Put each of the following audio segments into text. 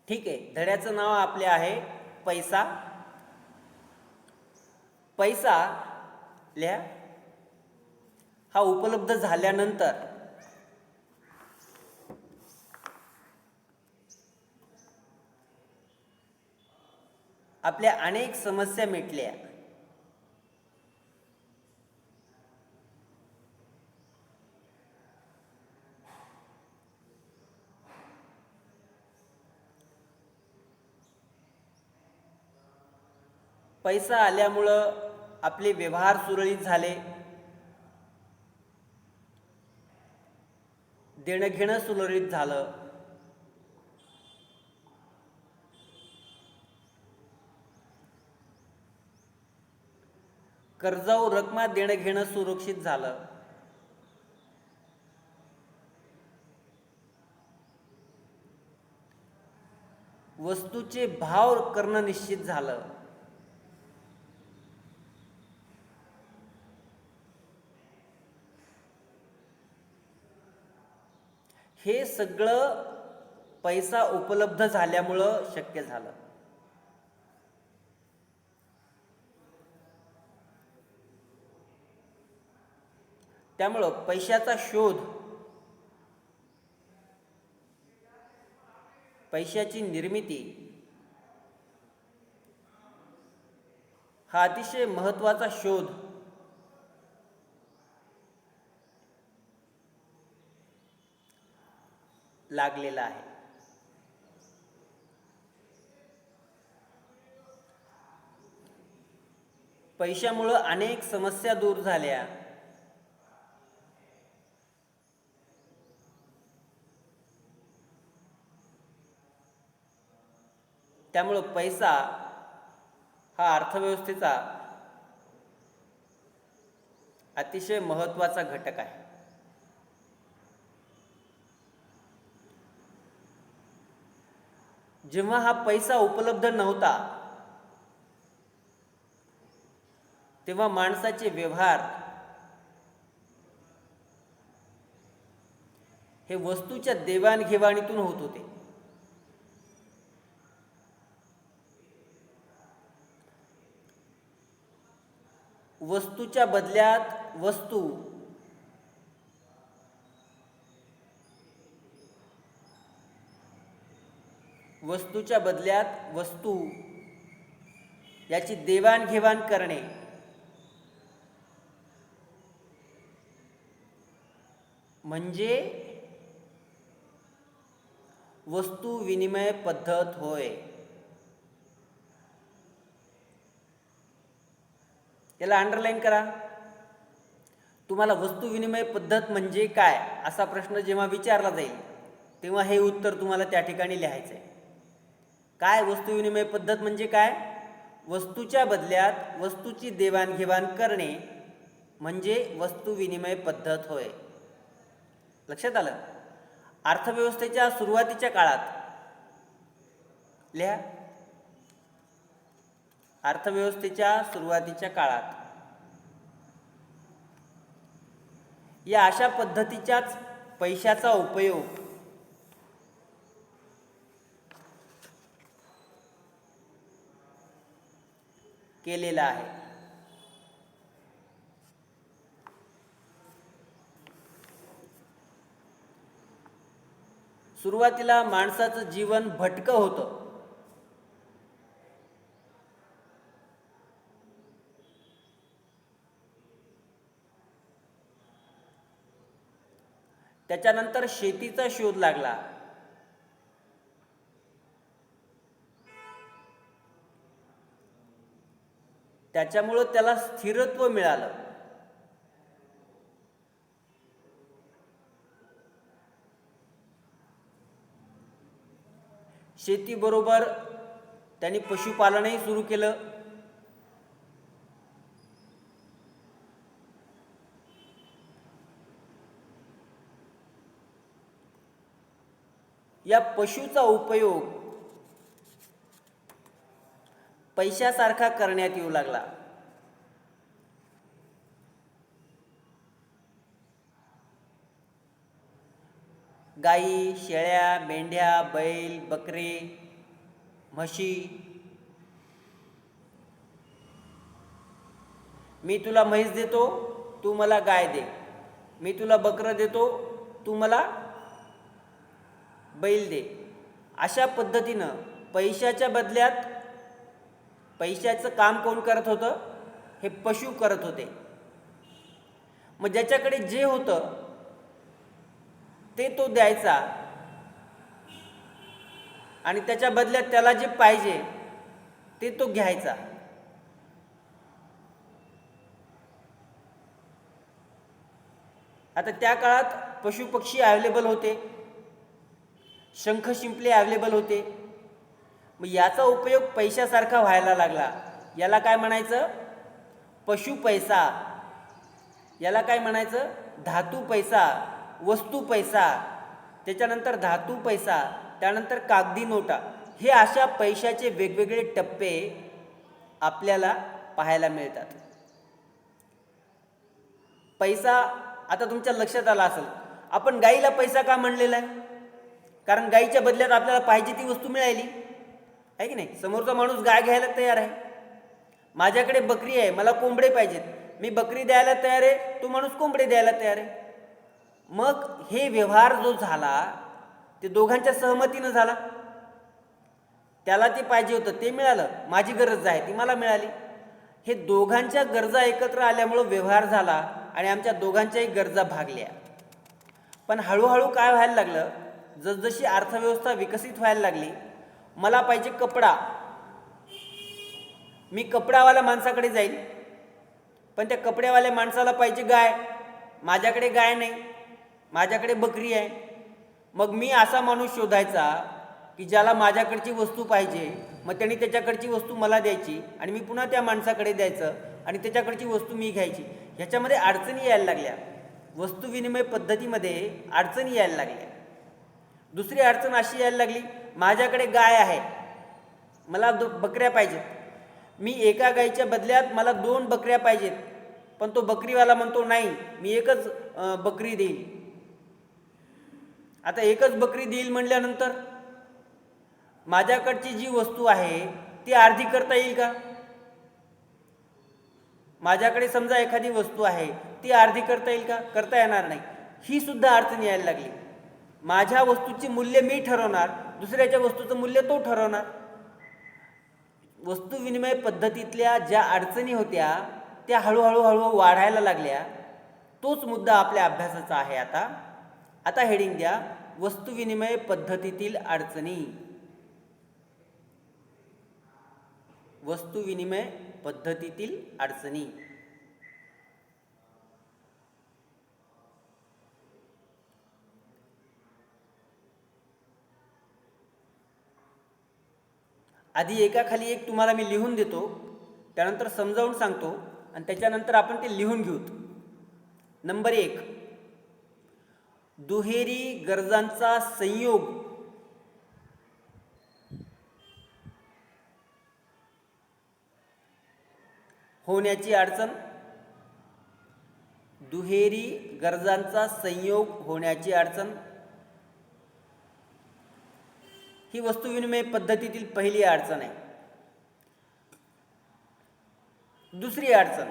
ठीक आहे, धड्याचं नाव आपले आहे पैसा. पैसा लिहा. हा उपलब्ध झाल्यानंतर आपल्या अनेक समस्या मिटल्या. पैसा आल्यामुळं आपले व्यवहार सुरळीत झाले, देणं घेणं सुरळीत झालं, कर्जाऊ रकमा देणं घेणं सुरक्षित झालं, वस्तूचे भाव करणं निश्चित झालं, हे सगळं पैसा उपलब्ध झाल्यामुळं शक्य झालं. त्यामुळं पैशाचा शोध, पैशाची निर्मिती हा अतिशय महत्त्वाचा शोध लागलेला आहे. पैशामुळं अनेक समस्या दूर झाल्या. त्यामुळं पैसा हा अर्थव्यवस्थेचा अतिशय महत्त्वाचा घटक आहे. जेव्हा हा पैसा उपलब्ध नव्हता तेव्हा माणसाचे व्यवहार हे वस्तूच्या देवाणघेवाणीतून होत होते. वस्तूच्या बदल्यात वस्तू, वस्तूच्या बदल्यात वस्तू याची देवाणघेवाण करणे म्हणजे वस्तू विनिमय पद्धत होय. याला अंडरलाईन करा. तुम्हाला वस्तू विनिमय पद्धत म्हणजे काय असा प्रश्न जेव्हा विचारला जाईल तेव्हा हे उत्तर तुम्हाला त्या ठिकाणी लिहायचं आहे. काय वस्तू विनिमय पद्धत म्हणजे काय? वस्तूच्या बदल्यात वस्तूची देवाणघेवाण करणे म्हणजे वस्तू विनिमय पद्धत होय. लक्षात आलं? अर्थव्यवस्थेच्या सुरुवातीच्या काळात लिहा. अर्थव्यवस्थेच्या सुरुवातीच्या काळात या अशा पद्धतीच्याच पैशाचा उपयोग केलेला आहे. सुरुवातीला माणसाचं जीवन भटकं होतं. त्याच्यानंतर शेतीचा शोध लागला. त्याच्यामुळं त्याला स्थिरत्व मिळालं. शेतीबरोबर त्यांनी पशुपालनही सुरू केलं. या पशुचा उपयोग पैशासारखा करण्यात येऊ लागला. गाई, शेळ्या, मेंढ्या, बैल, बकरे म्हशी, मी तुला म्हैस देतो, तू मला गाय दे, मी तुला बकरं देतो, तू मला बैल दे. अशा पद्धतीनं पैशाच्या बदल्यात पैशाचं काम कोण करत होतं? हे पशु करत होते. मग ज्याच्याकडे जे होतं ते तो द्यायचा आणि त्याच्या बदल्यात त्याला जे पाहिजे ते तो घ्यायचा. आता त्या काळात पशुपक्षी अवेलेबल होते, शंख शिंपले अवेलेबल होते. मग याचा उपयोग पैशासारखा व्हायला लागला. याला काय म्हणायचं? पशु पैसा. याला काय म्हणायचं? धातू पैसा, वस्तू पैसा, त्याच्यानंतर धातू पैसा, त्यानंतर कागदी नोटा. हे अशा पैशाचे वेगवेगळे टप्पे आपल्याला पाहायला मिळतात. पैसा आता तुमच्या लक्षात आला असेल, आपण गाईला पैसा का म्हणलेला आहे? कारण गाईच्या बदल्यात आपल्याला पाहिजे ती वस्तू मिळाली आहे की नाही. समोरचा माणूस गाय घ्यायला तयार आहे. माझ्याकडे बकरी आहे, मला कोंबडे पाहिजेत, मी बकरी द्यायला तयार आहे, तो माणूस कोंबडे द्यायला तयार आहे. मग हे व्यवहार जो झाला ते दोघांच्या सहमतीनं झाला. त्याला ते पाहिजे होतं ते मिळालं, माझी गरज आहे ती मला मिळाली. हे दोघांच्या गरजा एकत्र आल्यामुळं व्यवहार झाला आणि आमच्या दोघांच्याही गरजा भागल्या. पण हळूहळू काय व्हायला लागलं, जसजशी अर्थव्यवस्था विकसित व्हायला लागली, मला पाहिजे कपडा, मी कपडावाल्या माणसाकडे जाईल, पण त्या कपड्यावाल्या माणसाला पाहिजे गाय, माझ्याकडे गाय नाही, माझ्याकडे बकरी आहे. मग मी असा माणूस शोधायचा की ज्याला माझ्याकडची वस्तू पाहिजे, मग त्यांनी त्याच्याकडची वस्तू मला द्यायची आणि मी पुन्हा त्या माणसाकडे द्यायचं आणि त्याच्याकडची वस्तू मी घ्यायची. ह्याच्यामध्ये अडचणी यायला लागल्या. वस्तू विनिमय पद्धतीमध्ये अडचणी यायला लागल्या. दुसरी अडचण अशी यायला लागली, माझ्याकडे गाय आहे, मला बकऱ्या पाहिजेत, मी एका गायीच्या बदल्यात मला 2 बकऱ्या पाहिजेत, पण तो बकरीवाला म्हणतो नाही, मी एकच बकरी देईल. आता एकच बकरी देईल म्हणल्यानंतर माझ्याकडची जी वस्तू आहे ती अर्धी करता येईल का? माझ्याकडे समजा एखादी वस्तू आहे, ती अर्धी करता येईल का? करता येणार नाही. ही सुद्धा अडचण यायला लागली. माझ्या वस्तूचे मूल्य मी ठरवणार, दुसऱ्याच्या वस्तूचं मूल्य तो ठरवणार. वस्तू विनिमय पद्धतीतल्या ज्या अडचणी होत्या त्या हळूहळू वाढायला लागल्या. तोच मुद्दा आपल्या अभ्यासाचा आहे. आता हेडिंग द्या, वस्तू विनिमय पद्धतीतील अडचणी. वस्तू विनिमय पद्धतीतील अडचणी. आधी एकाखाली एक तुम्हाला मी लिहून देतो, त्यानंतर समजावून सांगतो आणि त्याच्यानंतर आपण ते लिहून घेऊत. नंबर 1, दुहेरी गरजांचा संयोग होण्याची अडचण. दुहेरी गरजांचा संयोग होण्याची अडचण ही वस्तू विनिमय पद्धतीतील पहिली अडचण आहे. दुसरी अडचण,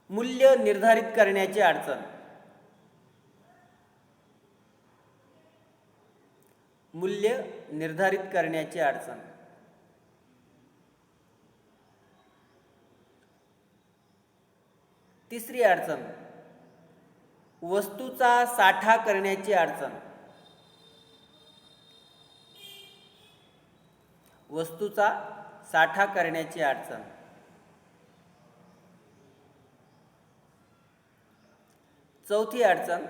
मूल्य निर्धारित करण्याची अडचण. मूल्य निर्धारित करण्याची अडचण. तिसरी अडचण, वस्तूचा साठा करण्याची अडचण. वस्तूचा साठा करण्याची अडचण. चौथी अडचण,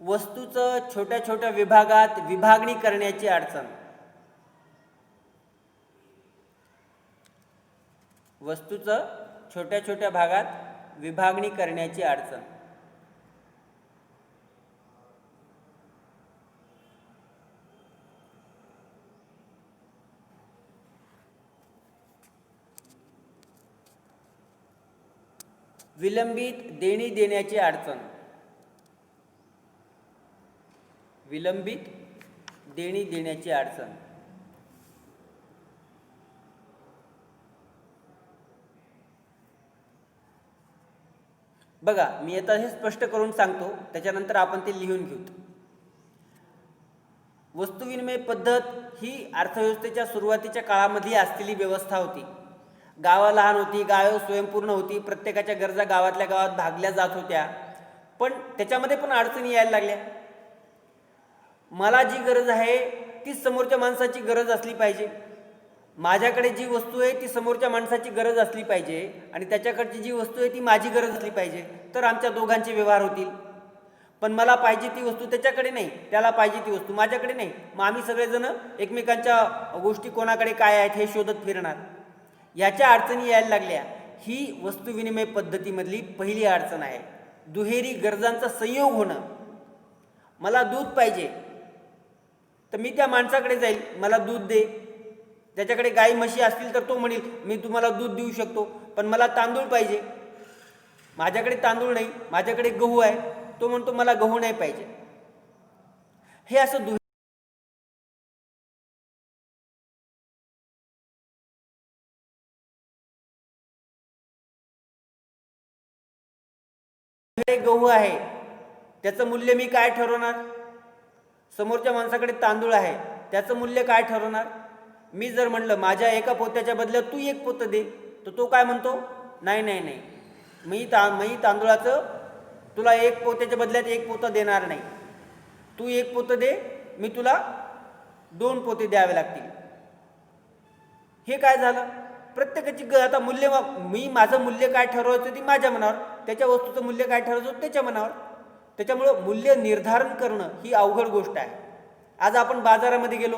वस्तूचं छोट्या छोट्या विभागात विभागणी करण्याची अडचण. वस्तूचं छोट्या छोट्या भागात विभागणी करण्याची अडचण. विलंबित देणी देण्याची अडचण. विलंबित देणी देण्याची अडचण. बघा, मी आता हे स्पष्ट करून सांगतो, त्याच्यानंतर आपण ते लिहून घेऊ. वस्तू विनिमय पद्धत ही अर्थव्यवस्थेच्या सुरुवातीच्या काळामध्ये असलेली व्यवस्था होती. गावं लहान होती, गावं स्वयंपूर्ण होती, प्रत्येकाच्या गरजा गावातल्या गावात भागल्या जात होत्या. पण त्याच्यामध्ये पण अडचणी यायला लागल्या. मला जी गरज आहे ती समोरच्या माणसाची गरज असली पाहिजे. माझ्याकडे जी वस्तू आहे ती समोरच्या माणसाची गरज असली पाहिजे आणि त्याच्याकडची जी वस्तू आहे ती माझी गरज असली पाहिजे, तर आमच्या दोघांचे व्यवहार होतील. पण मला पाहिजे ती वस्तू त्याच्याकडे नाही, त्याला पाहिजे ती वस्तू माझ्याकडे नाही. मग आम्ही सगळेजण एकमेकांच्या गोष्टी कोणाकडे काय आहेत हे शोधत फिरणार. याच्या अडचणी यायला लागल्या. ही वस्तू विनिमय पद्धतीमधली पहिली अडचण आहे. दुहेरी गरजांचा संयोग होणं. मला दूध पाहिजे तर मी त्या माणसाकडे जाईल, मला दूध दे. त्याच्याकडे गाई म्हशी असतील तर तो म्हणेल मी तुम्हाला दूध देऊ शकतो, पण मला तांदूळ पाहिजे. माझ्याकडे तांदूळ नाही, माझ्याकडे गहू आहे, तो म्हणतो मला गहू नाही पाहिजे. हे असं गहू आहे त्याचं मूल्य मी काय ठरवणार? समोरच्या माणसाकडे तांदूळ आहे त्याचं मूल्य काय ठरवणार? मी जर म्हणलं माझ्या एका पोत्याच्या बदल्यात तू एक पोतं दे, तर तो काय म्हणतो? नाही नाही नाही, मी तांदूळाचं तुला एक पोत्याच्या बदल्यात एक पोतं देणार नाही. तू एक पोतं दे, मी तुला 2 पोते द्यावे लागतील. हे काय झालं? प्रत्येकाची आता मूल्य, मी माझं मूल्य काय ठरवायचं ती माझ्या मनावर, त्याच्या वस्तूचं मूल्य काय ठरवायचं त्याच्या मनावर. त्याच्यामुळं मूल्य निर्धारण करणं ही अवघड गोष्ट आहे. आज आपण बाजारामध्ये गेलो,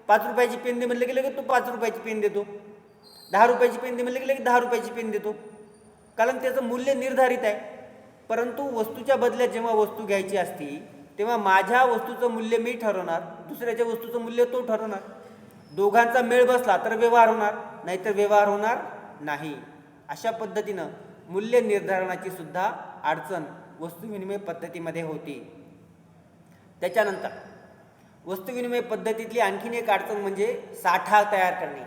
5 रुपयाची पेन दे म्हणलं गेलं की तो 5 रुपयाची पेन देतो. 10 रुपयाची पेन दे म्हणलं गेलं की 10 रुपयाची पेन देतो, कारण त्याचं मूल्य निर्धारित आहे. परंतु वस्तूच्या बदल्यात जेव्हा वस्तू घ्यायची असती तेव्हा माझ्या वस्तूचं मूल्य मी ठरवणार, दुसऱ्याच्या वस्तूचं मूल्य तो ठरवणार. दोघांचा मेळ बसला तर व्यवहार होणार, नाहीतर व्यवहार होणार नाही. अशा पद्धतीनं मूल्य निर्धारणाची सुद्धा अडचण वस्तू विनिमय पद्धतीमध्ये होती. त्याच्यानंतर वस्तू विनिमय पद्धतीतली आणखीन एक अडचण म्हणजे साठा तयार करणे,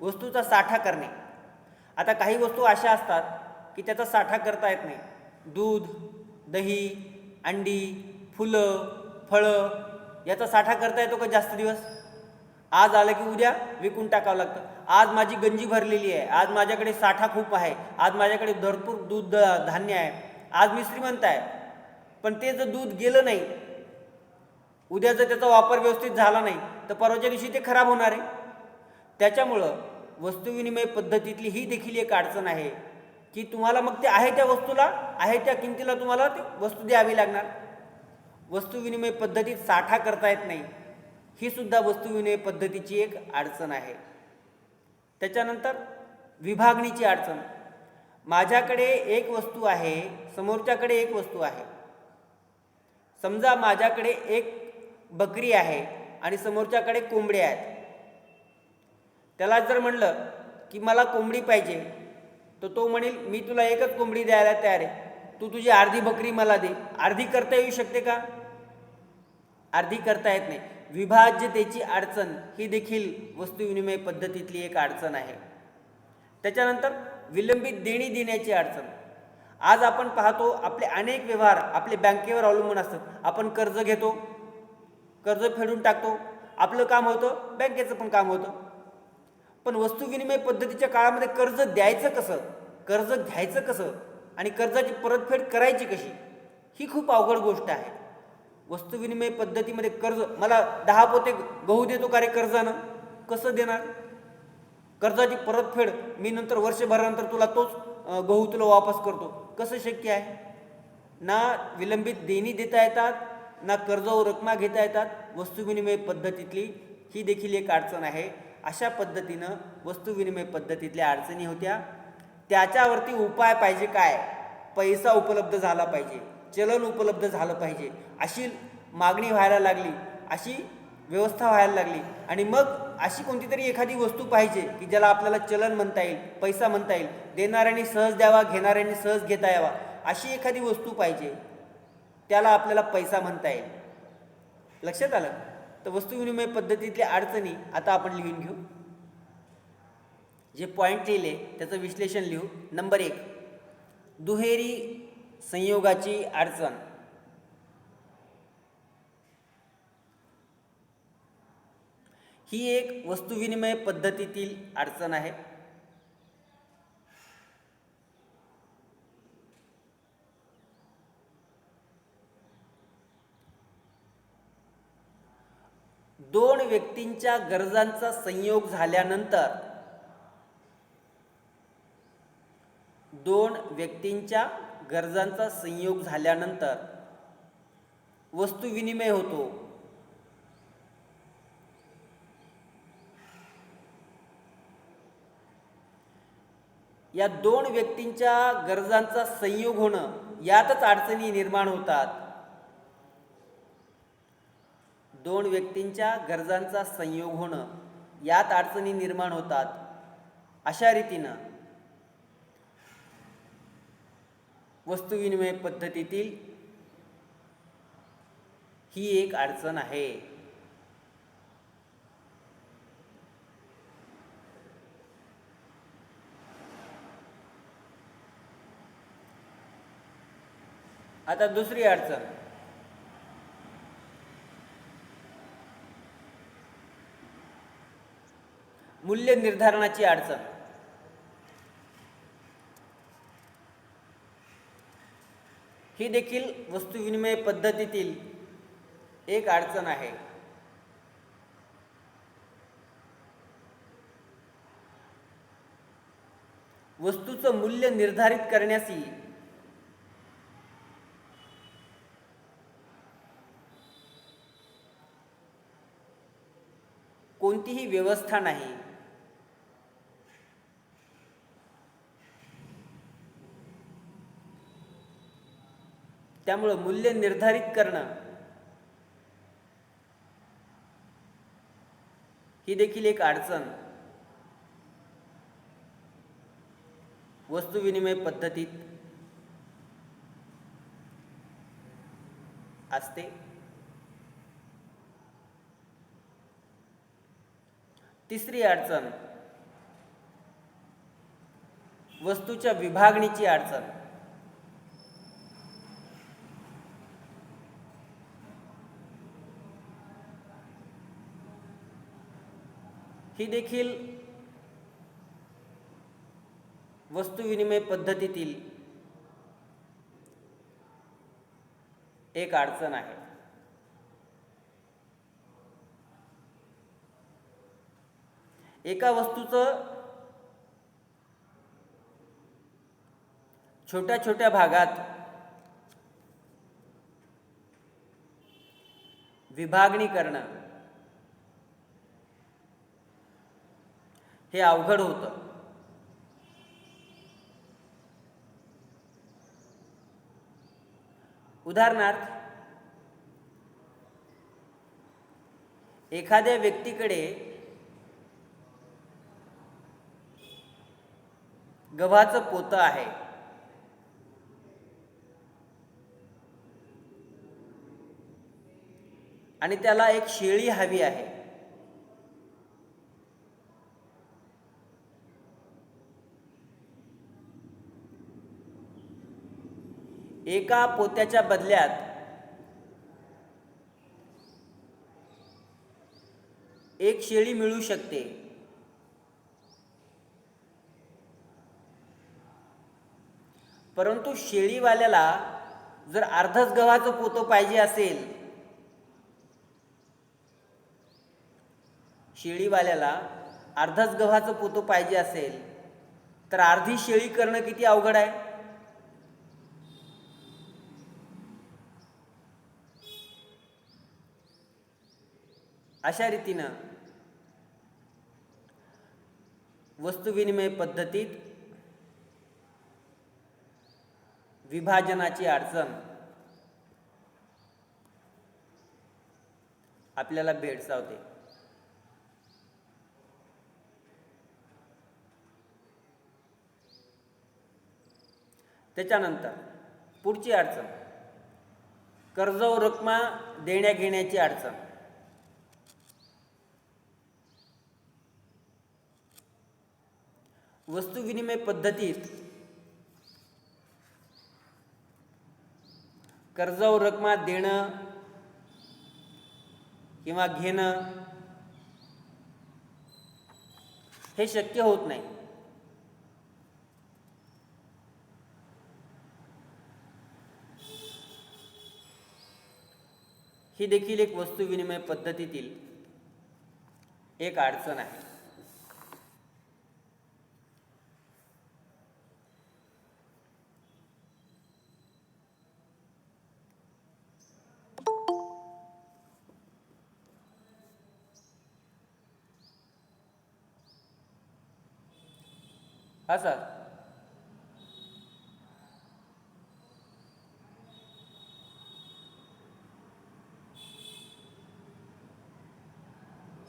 वस्तूचा साठा करणे. आता काही वस्तू अशा असतात की त्याचा साठा करता येत नाही. दूध, दही, अंडी, फुलं, फळं याचा साठा करता येतो का जास्त दिवस? आज आलं की उद्या विकून टाकावं लागतं. आज माझी गंजी भरलेली आहे, आज माझ्याकडे साठा खूप आहे, आज माझ्याकडे भरपूर दूध धान्य आहे, आज मी श्रीमंत आहे. पण ते जर दूध गेलं नाही, उद्या जर त्याचा वापर व्यवस्थित झाला नाही तर परवाच्या दिवशी ते खराब होणार आहे. त्याच्यामुळं वस्तू विनिमय पद्धतीतली ही देखील एक अडचण आहे की तुम्हाला मग ते आहे त्या वस्तूला, आहे त्या किमतीला तुम्हाला ती वस्तू द्यावी लागणार. वस्तू विनिमय पद्धतीत साठा करता येत नाही, ही सुद्धा वस्तू विनिमय पद्धतीची एक अडचण आहे. त्याच्यानंतर विभागणीची अडचण. माझ्याकडे एक वस्तू आहे, समोरच्याकडे एक वस्तू आहे. समजा माझ्याकडे एक बकरी आहे आणि समोरच्याकडे कोंबड्या आहेत. त्याला जर म्हणलं की मला कोंबडी पाहिजे, तर तो म्हणेल मी तुला एकच कोंबडी द्यायला तयार आहे, तू तुझी अर्धी बकरी मला दे. अर्धी करता येऊ शकते का? अर्धी करता येत नाही. विभाज्यतेची अडचण ही देखील वस्तू विनिमय पद्धतीतली एक अडचण आहे. त्याच्यानंतर विलंबित देणी देण्याची अडचण. आज आपण पाहतो आपले अनेक व्यवहार आपले बँकेवर अवलंबून असतात. आपण कर्ज घेतो, कर्ज फेडून टाकतो, आपलं काम होतं, बँकेचं पण काम होतं. पण वस्तू विनिमय पद्धतीच्या काळामध्ये कर्ज द्यायचं कसं, कर्ज घ्यायचं कसं आणि कर्जाची परतफेड करायची कशी, ही खूप अवघड गोष्ट आहे. वस्तू विनिमय पद्धतीमध्ये कर्ज, मला 10 पोते गहू देतो का रे कर्जानं, कसं देणार? कर्जाची परतफेड मी नंतर वर्षभरानंतर तुला तोच गहू तुला वापस करतो, कसं शक्य आहे? ना विलंबित देणी देता येतात, ना कर्जावर रकमा घेता येतात. वस्तू विनिमय पद्धतीतली ही देखील एक अडचण आहे. अशा पद्धतीनं वस्तू विनिमय पद्धतीतल्या अडचणी होत्या. त्याच्यावरती उपाय पाहिजे काय? पैसा उपलब्ध झाला पाहिजे, चलन उपलब्ध झालं पाहिजे, अशी मागणी व्हायला लागली, अशी व्यवस्था व्हायला लागली. आणि मग अशी कोणती तरी एखादी वस्तू पाहिजे की ज्याला आपल्याला चलन म्हणता येईल, पैसा म्हणता येईल, देणाऱ्यांनी सहज द्यावा, घेणाऱ्यांनी सहज घेता यावा, अशी एखादी वस्तू पाहिजे, त्याला आपल्याला पैसा म्हणता येईल. लक्षात आलं? तर तर वस्तू विनिमय पद्धतीतल्या अडचणी आता आपण लिहून घेऊ. जे पॉईंट लिहिले त्याचं विश्लेषण लिहू. नंबर 1, दुहेरी संयोगाची अडचण. ही एक वस्तू विनिमय पद्धतीतील अडचण आहे. दोन व्यक्तींच्या गरजांचा संयोग झाल्यानंतर वस्तू विनिमय होतो. या दोन व्यक्तींच्या गरजांचा संयोग होणं यातच अडचणी निर्माण होतात. दोन व्यक्तींच्या गरजांचा संयोग होणं यात अडचणी निर्माण होतात. अशा रीतीनं वस्तू विनिमय पद्धतीतील ही एक अडचण आहे. आता दुसरी अडचण, मूल्य निर्धारणाची अडचण. ही देखील वस्तू विनिमय पद्धतीतील एक अडचण आहे. वस्तूचं मूल्य निर्धारित करण्याची कोणतीही व्यवस्था नाही. त्यामुळे मूल्य निर्धारित करणं ही देखील एक अडचण वस्तू विनिमय पद्धतीत असते. तिसरी अडचण, वस्तूच्या विभागणीची अडचण. ही देखील वस्तू विनिमय पद्धतीतील एक अडचण आहे. एका वस्तूचं छोट्या छोट्या भागात विभागणी करणं हे अवघड होतं. उदाहरणार्थ, एखाद्या व्यक्तीकडे गव्हाचं पोतं आहे आणि त्याला एक शेळी हवी आहे. एका पोत्याच्या बदल्यात एक शेळी मिळू शकते. परंतु शेळीवाल्याला जर अर्धच गव्हाचं पोतं पाहिजे असेल, तर अर्धी शेळी करणं किती अवघड आहे. अशा रीतीनं वस्तू विनिमय पद्धतीत विभाजनाची अडचण आपल्याला भेडसावते. त्याच्यानंतर पुढची अडचण, कर्ज व रकमा देण्या घेण्याची अडचण. वस्तू विनिमय पद्धतीत कर्जावर रकमा देणं किंवा घेणं हे शक्य होत नाही. ही देखील एक वस्तू विनिमय पद्धतीतील एक अडचण आहे. हा सर.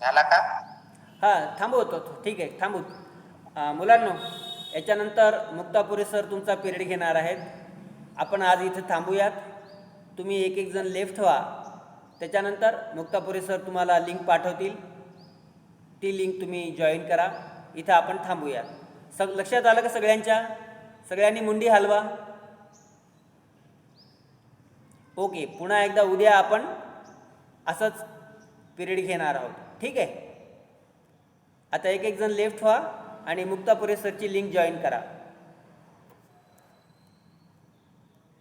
झाला का? हां थांबवतो. ठीक आहे थांबू. मुलांनो, याच्यानंतर मुक्तापुरे सर तुमचा पिरियड घेणार आहेत. आपण आज इथं थांबूयात. तुम्ही एक एक जण लेफ्ट व्हा. त्याच्यानंतर मुक्तापुरे सर तुम्हाला लिंक पाठवतील. ती लिंक तुम्ही जॉईन करा. इथं आपण थांबूयात. लक्षात आलं का सगळ्यांच्या? सगळ्यांनी मुंडी हलवा. ओके. पुन्हा एकदा उद्या आपण असंच पिरियड घेणार आहोत. ठीक आहे. आता एक एक जण लेफ्ट व्हा आणि मुक्तापुरे सरची लिंक जॉईन करा.